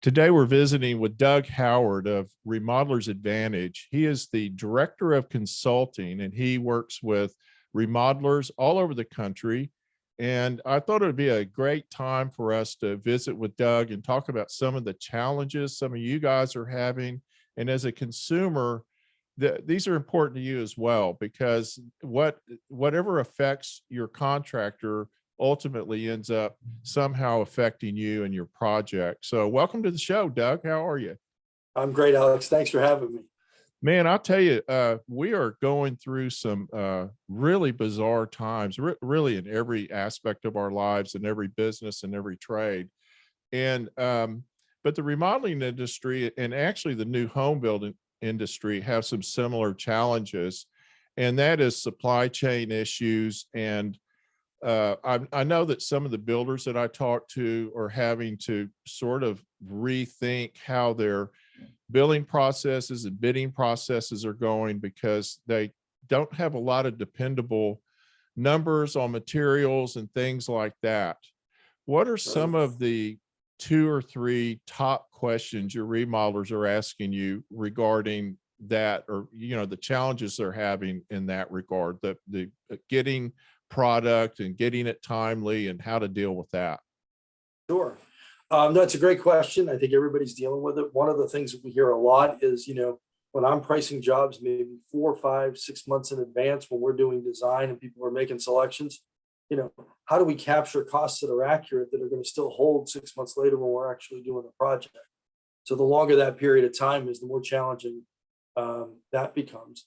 Today, we're visiting with Doug Howard of Remodelers Advantage. He is the director of consulting, and he works with remodelers all over the country. And I thought it would be a great time for us to visit with Doug and talk about some of the challenges some of you guys are having. And as a consumer, these are important to you as well, because whatever affects your contractor ultimately ends up somehow affecting you and your project. So welcome to the show, Doug. How are you? I'm great, Alex. Thanks for having me. Man, I'll tell you, we are going through some really bizarre times, really in every aspect of our lives, in every business and every trade. And but the remodeling industry and actually the new home building industry have some similar challenges, and that is supply chain issues. And I know that some of the builders that I talk to are having to sort of rethink how their billing processes and bidding processes are going, because they don't have a lot of dependable numbers on materials and things like that. What are some of the 2 or 3 top questions your remodelers are asking you regarding that, or the challenges they're having in that regard, the getting product and getting it timely, and how to deal with that? Sure. That's a great question. I think everybody's dealing with it. One of the things that we hear a lot is, when I'm pricing jobs maybe 4, 5, 6 months in advance, when we're doing design and people are making selections, how do we capture costs that are accurate, that are going to still hold 6 months later when we're actually doing the project? So the longer that period of time is, the more challenging that becomes.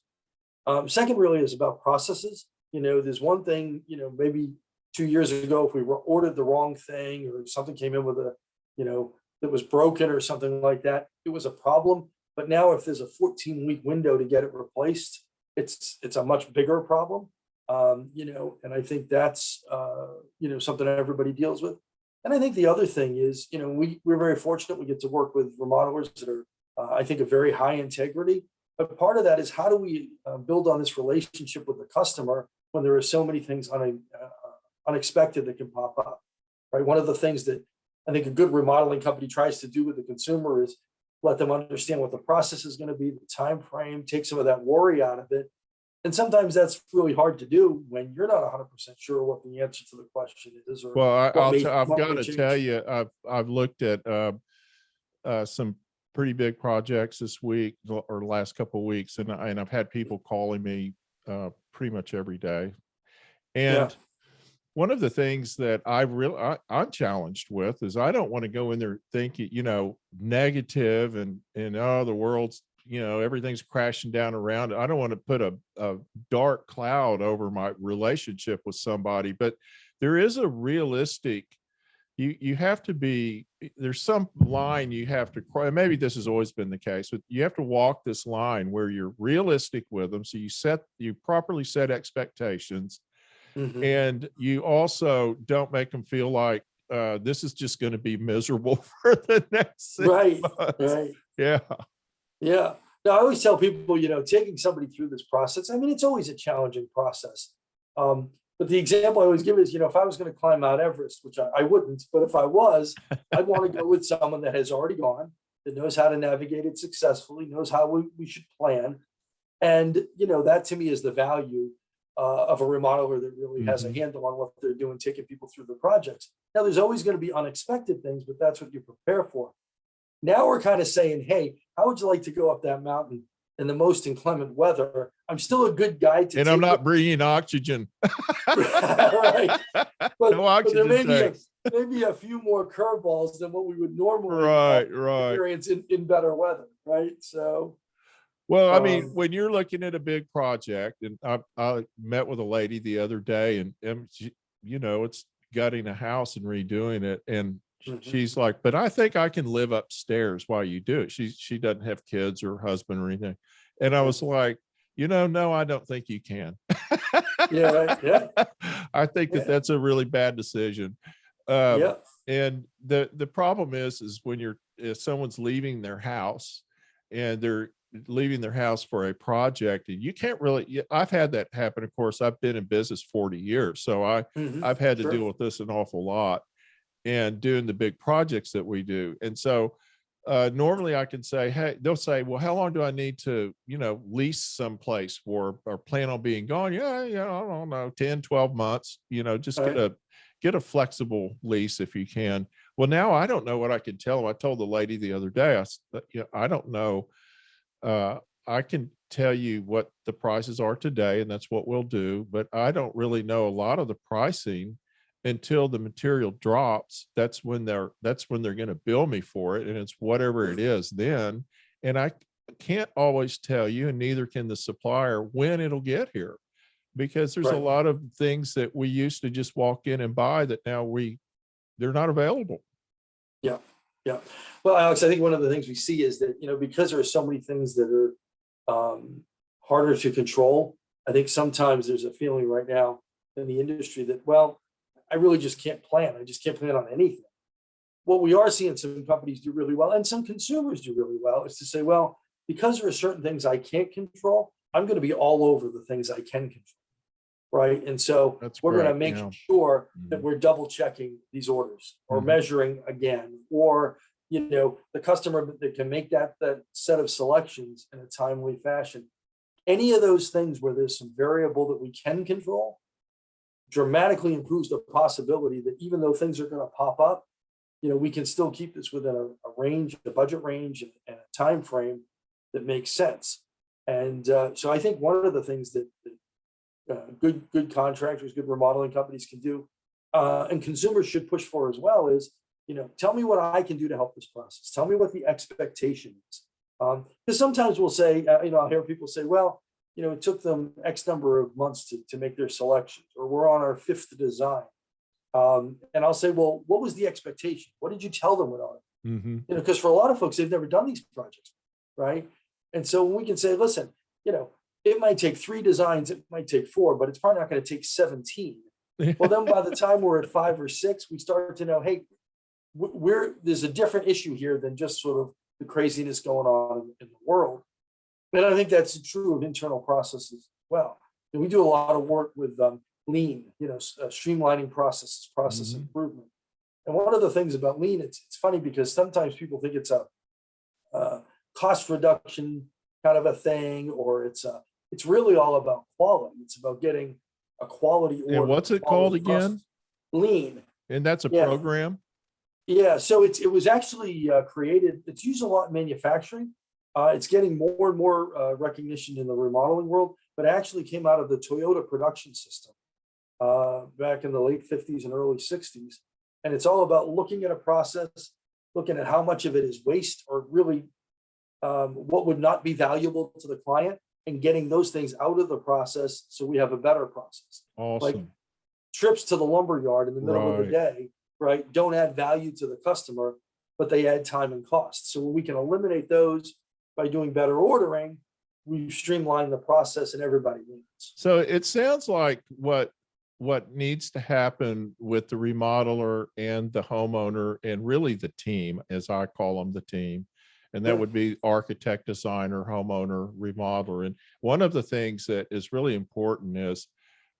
Second really is about processes. There's one thing, maybe 2 years ago, if we ordered the wrong thing or something came in with that was broken or something like that, it was a problem. But now if there's a 14-week window to get it replaced, it's a much bigger problem. And I think that's, something everybody deals with. And I think the other thing is, we're very fortunate. We get to work with remodelers that are, I think, of very high integrity. But part of that is, how do we build on this relationship with the customer when there are so many things unexpected that can pop up, right? One of the things that I think a good remodeling company tries to do with the consumer is let them understand what the process is going to be, the time frame, take some of that worry out of it. And sometimes that's really hard to do when you're not 100% sure what the answer to the question is. Or Well, I've what got may to tell you, I've looked at some pretty big projects this week or the last couple of weeks, and I've had people calling me pretty much every day. And one of the things that I'm challenged with is, I don't want to go in there thinking, negative and oh, the world's, everything's crashing down around it. I don't want to put a dark cloud over my relationship with somebody, but there is a realistic, you have to be, there's some line you have to cross. Maybe this has always been the case, but you have to walk this line where you're realistic with them. So you properly set expectations. Mm-hmm. And you also don't make them feel like this is just going to be miserable for the next 6 months. Right. Yeah. Yeah. No, I always tell people, taking somebody through this process, I mean, it's always a challenging process. But the example I always give is, if I was going to climb Mount Everest, which I wouldn't, but if I was, I'd want to go with someone that has already gone, that knows how to navigate it successfully, knows how we should plan. And, that to me is the value of a remodeler that really has a handle on what they're doing, taking people through the projects. Now, there's always going to be unexpected things, but that's what you prepare for. Now we're kind of saying, hey, how would you like to go up that mountain in the most inclement weather? I'm still a good guide to, and I'm not breathing oxygen. Right. But, no oxygen. But there may be a few more curveballs than what we would normally experience in better weather, right? So, well, I mean, when you're looking at a big project, and I met with a lady the other day, and she, it's gutting a house and redoing it, and she's like, but I think I can live upstairs while you do it. She doesn't have kids or husband or anything. And I was like, no, I don't think you can. Yeah. I think that's a really bad decision. And the problem is when if someone's leaving their house and they're leaving their house for a project, and you can't really, I've had that happen. Of course, I've been in business 40 years. So I've had to deal with this an awful lot, and doing the big projects that we do. And so normally I can say, hey, they'll say, well, how long do I need to, lease someplace for or plan on being gone? Yeah, I don't know, 10, 12 months, just All right. get a flexible lease if you can. Well, now I don't know what I can tell them. I told the lady the other day, I don't know. Uh, I can tell you what the prices are today, and that's what we'll do, but I don't really know a lot of the pricing until the material drops. That's when they're going to bill me for it, and it's whatever it is then. And I can't always tell you, and neither can the supplier, when it'll get here, because there's a Right. lot of things that we used to just walk in and buy that now they're not available. Yeah. Yeah. Well, Alex, I think one of the things we see is that, because there are so many things that are harder to control, I think sometimes there's a feeling right now in the industry that, well, I really just can't plan. I just can't plan on anything. What we are seeing some companies do really well and some consumers do really well is to say, well, because there are certain things I can't control, I'm going to be all over the things I can control. Right. And so That's we're going to great. make Yeah. sure that Mhm. we're double checking these orders or Mhm. measuring again, or, the customer that can make that set of selections in a timely fashion. Any of those things where there's some variable that we can control dramatically improves the possibility that even though things are going to pop up, we can still keep this within a range, a budget range, and a time frame that makes sense. And so I think one of the things that good contractors, good remodeling companies can do, and consumers should push for as well is, tell me what I can do to help this process. Tell me what the expectation is. Because sometimes we'll say, I'll hear people say, well, it took them X number of months to make their selections, or we're on our fifth design. And I'll say, well, what was the expectation? What did you tell them went on it? Mhm. Because for a lot of folks, they've never done these projects, right? And so we can say, listen, it might take 3 designs, it might take 4, but it's probably not going to take 17. Well, then by the time we're at 5 or 6, we start to know, hey, there's a different issue here than just sort of the craziness going on in the world. And I think that's true of internal processes as well. And we do a lot of work with lean, streamlining processes, process Mhm. improvement. And one of the things about lean, it's funny because sometimes people think it's a cost reduction kind of a thing, or it's really all about quality. It's about getting a quality And order, what's it called quality process. again? Lean. And that's a Yeah. program? Yeah, so it was actually created. It's used a lot in manufacturing. It's getting more and more recognition in the remodeling world, but it actually came out of the Toyota production system back in the late 50s and early 60s. And it's all about looking at a process, looking at how much of it is waste or really what would not be valuable to the client, and getting those things out of the process so we have a better process. Like Awesome. trips to the lumber yard in the middle of the Right. day, right, don't add value to the customer, but they add time and cost. So when we can eliminate those by doing better ordering, we streamline the process and everybody wins. So it sounds like what needs to happen with the remodeler and the homeowner, and really the team, as I call them, the team, and that Yeah. would be architect, designer, homeowner, remodeler. And one of the things that is really important is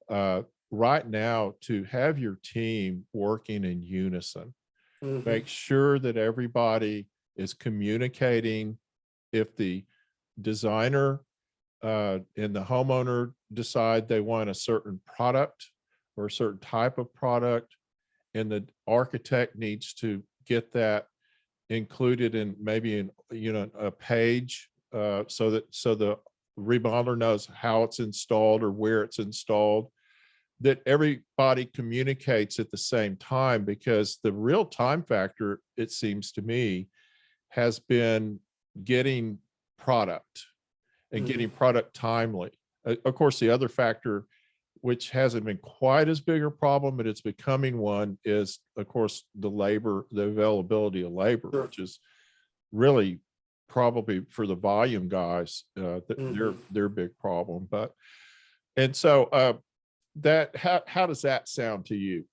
uh, right now to have your team working in unison. Mhm. Make sure that everybody is communicating. If the designer and the homeowner decide they want a certain product or a certain type of product, and the architect needs to get that included in maybe in a page, so the remodeler knows how it's installed or where it's installed, that everybody communicates at the same time, because the real time factor, it seems to me, has been getting product and getting Mhm. product timely. Of course, the other factor, which hasn't been quite as big a problem, but it's becoming one, is of course the labor, the availability of labor, Sure. which is really probably for the volume guys, Mhm. their big problem. But and so that how does that sound to you?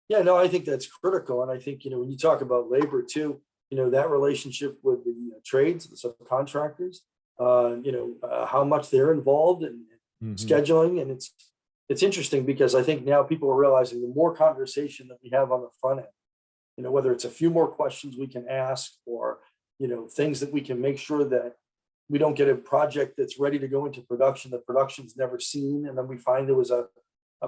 Yeah, no, I think that's critical. And I think, when you talk about labor too, that relationship with the trades, the subcontractors, how much they're involved in Mhm. scheduling. And it's interesting because I think now people are realizing the more conversation that we have on the front end, whether it's a few more questions we can ask, or, things that we can make sure that we don't get a project that's ready to go into production that production's never seen. And then we find there was a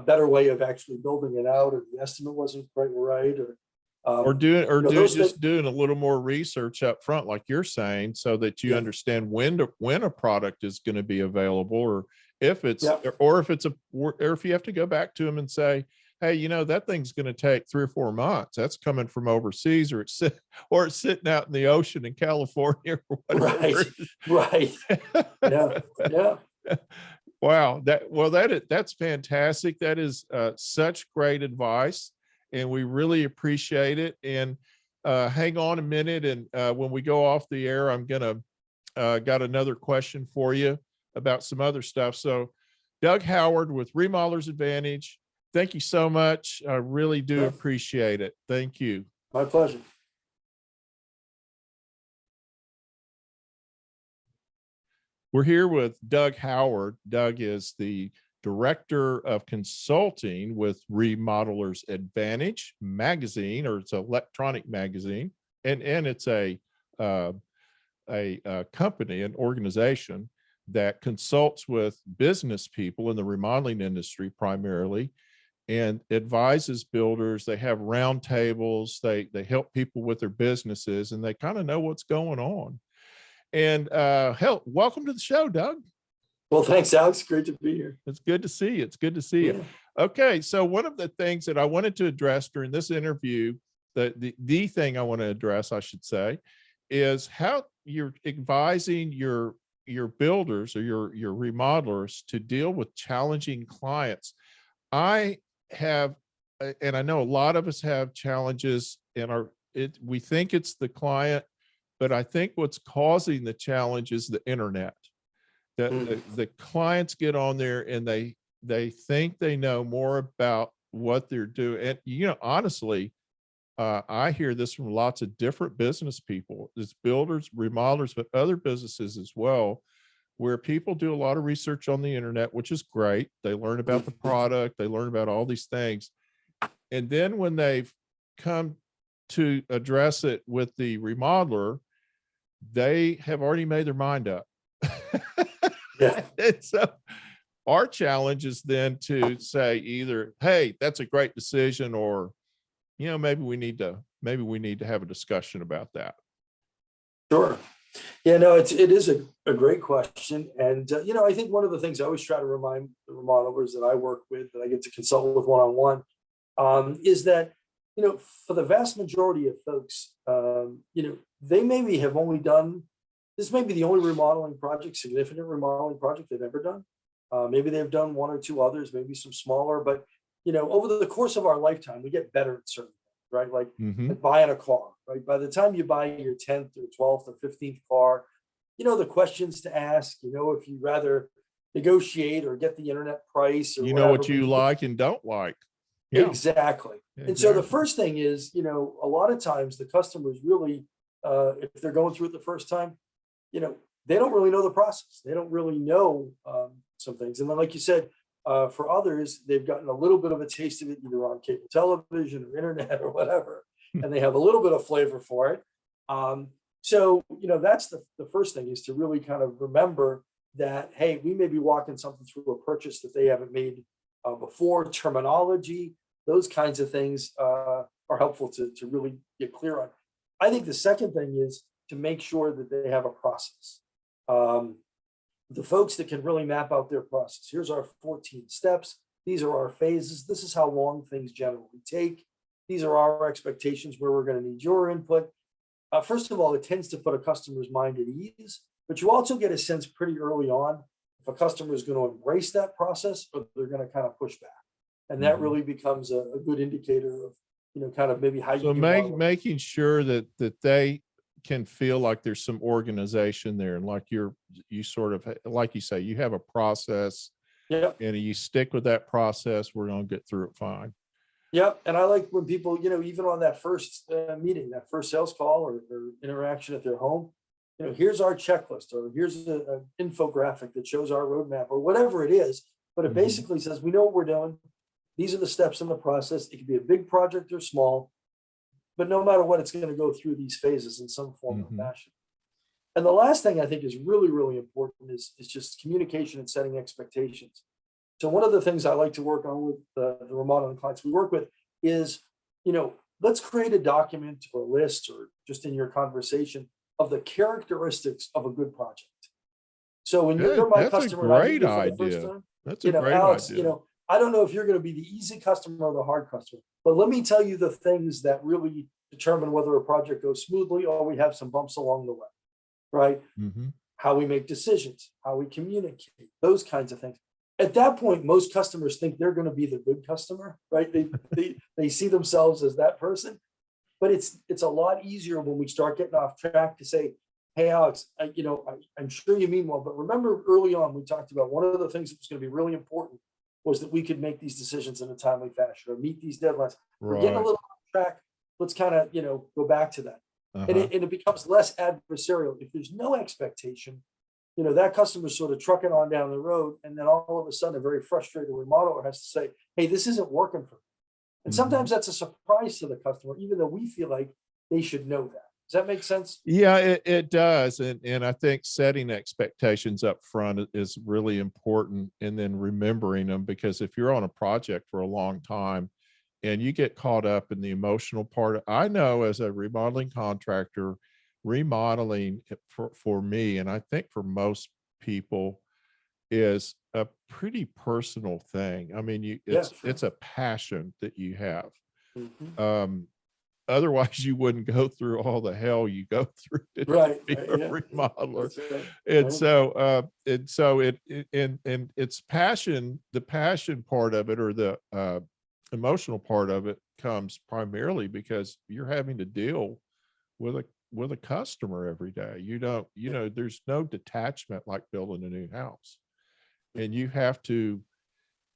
better way of actually building it out, or the estimate wasn't quite right, or, those things. just doing a little more research up front, like you're saying, so that you Yeah, understand when a product is going to be available, or if it's, yeah, or if it's or if you have to go back to them and say, hey, that thing's going to take 3 or 4 months. That's coming from overseas, or or it's sitting out in the ocean in California or right, whatever. right. Yeah, yeah. Wow, that's fantastic. That is such great advice, and we really appreciate it. And hang on a minute, and when we go off the air, I'm gonna got another question for you about some other stuff. So, Doug Howard with Remodelers Advantage, thank you so much. I really do Yeah, appreciate it. Thank you. my pleasure. We're here with Doug Howard. Doug is the Director of Consulting with Remodelers Advantage magazine, or it's an electronic magazine, and it's a company, an organization that consults with business people in the remodeling industry primarily, and advises builders. They have roundtables. They help people with their businesses, and they kind of know what's going on. And welcome to the show, Doug. Well, thanks, Alex. Great to be here. It's good to see you. It's good to see you. Yeah. Okay, so one of the things that I wanted to address during this interview, the thing I want to address, I should say, is how you're advising your builders or your remodelers to deal with challenging clients. I have, and I know a lot of us have challenges in we think it's the client, but I think what's causing the challenge is the internet. The clients get on there and they think they know more about what they're doing. And honestly, I hear this from lots of different business people. It's builders, remodelers, but other businesses as well, where people do a lot of research on the internet, which is great. They learn about the product, they learn about all these things. And then when they've come to address it with the remodeler, they have already made their mind up. Yeah. And so our challenge is then to say either, hey, that's a great decision, or maybe we need to have a discussion about that. Sure. Yeah, no, it is a great question. And, I think one of the things I always try to remind the remodelers that I work with, that I get to consult with one-on-one, is that, for the vast majority of folks, they maybe have only done, this may be the only remodeling project, significant remodeling project they've ever done. Maybe they've done one or two others, maybe some smaller, but, over the course of our lifetime, we get better at certain things, right? Like buying a car, right? By the time you buy your 10th or 12th or 15th car, the questions to ask, if you rather negotiate or get the internet price, or you know what you like and don't like. Yeah, exactly. yeah, And so the first thing is, a lot of times the customers really, if they're going through it the first time, they don't really know the process. They don't really know some things. And then, like you said, for others, they've gotten a little bit of a taste of it, either on cable television or internet or whatever, and they have a little bit of flavor for it. So, that's the first thing, is to really kind of remember that, hey, we may be walking something through a purchase that they haven't made before. Terminology, those kinds of things are helpful to really get clear on. I think the second thing is to make sure that they have a process. The folks that can really map out their process. Here's our 14 steps. These are our phases. This is how long things generally take. These are our expectations where we're going to need your input. First of all, it tends to put a customer's mind at ease, but you also get a sense pretty early on if a customer is going to embrace that process, or they're going to kind of push back. And that really becomes a good indicator of, kind of maybe how so you making sure that they can feel like there's some organization there, and like you sort of, like you say, you have a process. Yeah. And you stick with that process, we're going to get through it fine. Yep. And I like when people, even on that first meeting, that first sales call or interaction at their home, here's our checklist, or here's an infographic that shows our roadmap, or whatever it is. But it basically says, we know what we're doing. These are the steps in the process. It could be a big project or small. but no matter what, it's going to go through these phases in some form or Mhm. fashion. And the last thing I think is really, really important is just communication and setting expectations. So one of the things I like to work on with the remodeling clients we work with is, let's create a document or a list or just in your conversation of the characteristics of a good project. So when Good. you're my That's a customer and I meet great you for the first idea. time, That's a great Alex, idea. I don't know if you're going to be the easy customer or the hard customer, but let me tell you the things that really determine whether a project goes smoothly or we have some bumps along the way, right? Mhm. How we make decisions, how we communicate, those kinds of things. At that point, most customers think they're going to be the good customer, right? They see themselves as that person, but it's a lot easier when we start getting off track to say, "Hey, Alex, I'm sure you mean well, but remember early on we talked about one of the things that was going to be really important was that we could make these decisions in a timely fashion or meet these deadlines. We're getting a Right. little off track. Let's kind of go back to that." And Uh-huh. it becomes less adversarial. If there's no expectation, that customer's sort of trucking on down the road, and then all of a sudden, a very frustrated remodeler has to say, "Hey, this isn't working for me." And Mhm. sometimes that's a surprise to the customer, even though we feel like they should know that. Does that make sense? Yeah, it does, and I think setting expectations up front is really important, and then remembering them, because if you're on a project for a long time and you get caught up in the emotional part, I know as a remodeling contractor, remodeling for me, and I think for most people, is a pretty personal thing. I mean, Yeah, it's sure. a passion that you have. Mhm. Um, Otherwise, you wouldn't go through all the hell you go through to Right, be right, a yeah, yeah, remodeler. that's right. And Right. so, and it's passion, the passion part of it, or the, emotional part of it, comes primarily because you're having to deal with a customer every day. You don't, Yeah, there's no detachment like building a new house, and you have to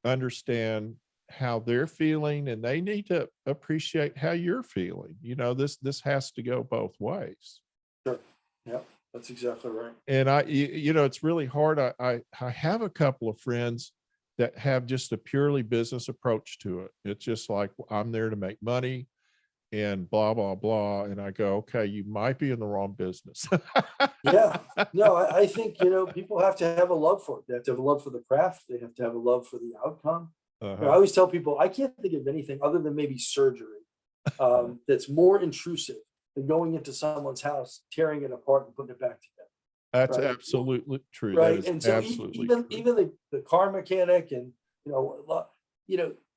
understand how they're feeling, and they need to appreciate how you're feeling. This has to go both ways. sure. Yeah, that's exactly right. And it's really hard. I have a couple of friends that have just a purely business approach to it. It's just like, I'm there to make money and blah blah blah, and I go, okay, you might be in the wrong business. Yeah. No, I think, people have to have a love for it. They have to have a love for the craft. They have to have a love for the outcome. I Uh-huh. always tell people I can't think of anything other than maybe surgery that's more intrusive than going into someone's house, tearing it apart and putting it back together. That's Right. absolutely true. That Right. is And so absolutely even true. even the car mechanic and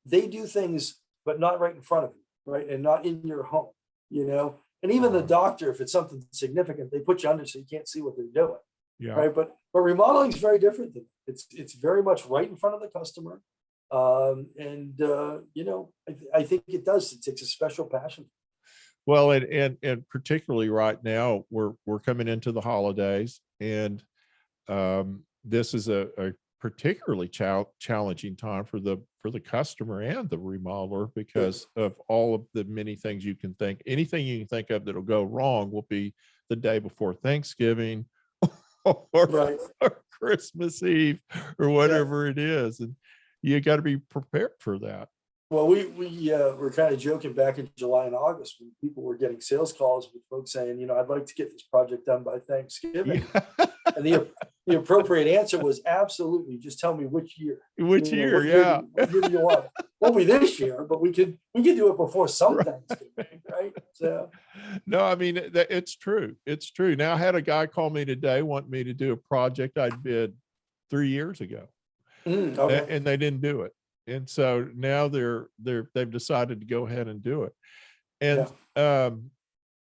they do things but not right in front of you, right? And not in your home, you know. And even the Uh-huh. doctor, if it's something significant, they put you under so you can't see what they're doing. Yeah. Right. But remodeling is very different than that. It's very much right in front of the customer. And I think it does. It takes a special passion. Well, and particularly right now, we're coming into the holidays, and this is a particularly challenging time for the customer and the remodeler, Sure. because of all of the many things you can think. Anything you can think of that'll go wrong will be the day before Thanksgiving, or, Right. or Christmas Eve, or Yeah. whatever it is, and you got to be prepared for that. Well, we were kind of joking back in July and August when people were getting sales calls with folks saying, I'd like to get this project done by Thanksgiving. Yeah. And the appropriate answer was absolutely, just tell me which year. Which year? What year Yeah. do you want? It? Won't be this year, but we could do it before some Right. Thanksgiving, right? So No, I mean, it's true. It's true. Now, I had a guy call me today, want me to do a project I'd bid 3 years ago, okay. and they didn't do it. And so now they've decided to go ahead and do it. Yeah. And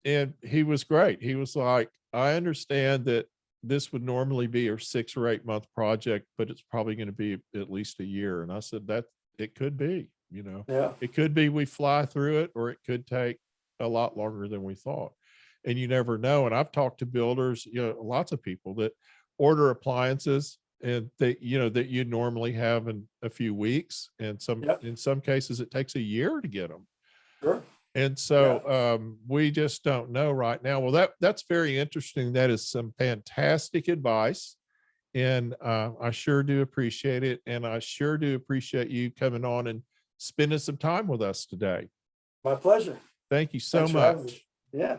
and he was great. He was like, I understand that this would normally be a 6 or 8 month project, but it's probably going to be at least a year. And I said, that it could be, Yeah. it could be we fly through it, or it could take a lot longer than we thought. And you never know. And I've talked to builders, lots of people that order appliances, and that you normally have in a few weeks. And Yeah. in some cases, it takes a year to get them. Sure. And Yeah. so, we just don't know right now. Well, that's very interesting. That is some fantastic advice, and, I sure do appreciate it, and I sure do appreciate you coming on and spending some time with us today. My pleasure. Thank you so Thanks for having much. me. Yeah.